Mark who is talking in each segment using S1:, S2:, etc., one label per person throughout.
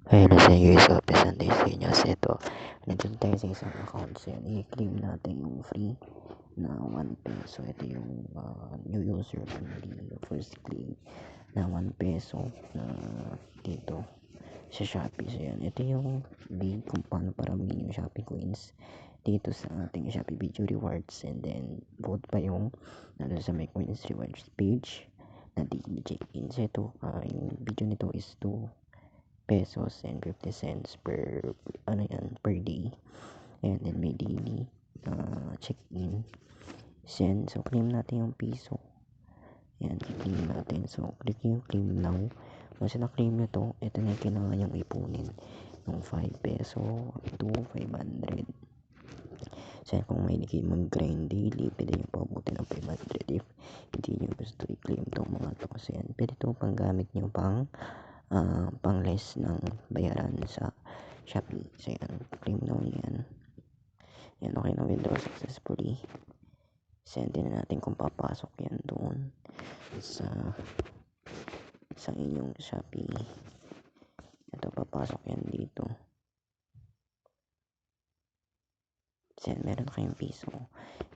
S1: Ayun na sa US office and sa inyo. So ito, nandito tayo sa isang account. So yan, i-claim natin yung free na 1 peso. Ito yung new user only first claim na 1 peso na dito sa Shopee. So yan, ito yung link kung paano paramihin yung Shopee coins dito sa ating Shopee Video Rewards, and then vote pa yung sa may coins rewards page na di check-in. So ito, yung video nito is 2 pesos and 50 cents per per day, and then may daily check-in send. So claim natin yung piso, yan, claim natin. So click yung claim now. Once na claim nyo to, ito na yung kailangan yung ipunin yung 5 peso to 500. So kung may mag-grind daily, pwede nyo pabuti ng 500 if hindi nyo gusto i-claim tong mga to. So yan, pwede to pang gamit nyo pang less ng bayaran sa Shopee. So yan, claim now yan. Yan, okay na, withdraw successfully. Send din natin kung papasok yan doon sa inyong Shopee. Ito, papasok yan dito. So yan, meron kayong piso,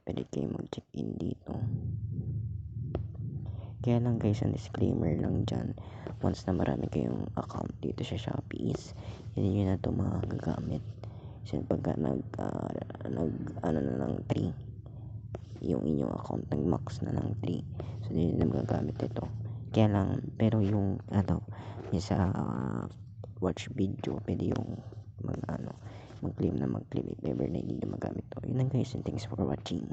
S1: pwede kayo mag-check-in dito. Kaya lang guys, ang disclaimer lang dyan, once na marami kayong account dito sa Shopee is hindi nyo na ito magagamit. So pagka na ng 3 yung inyong account, nag-max na ng 3, so hindi na magagamit ito. Kaya lang, pero yung yung sa watch video, pwede yung mag-claim if ever na hindi na magamit to. Yun lang guys, and thanks for watching.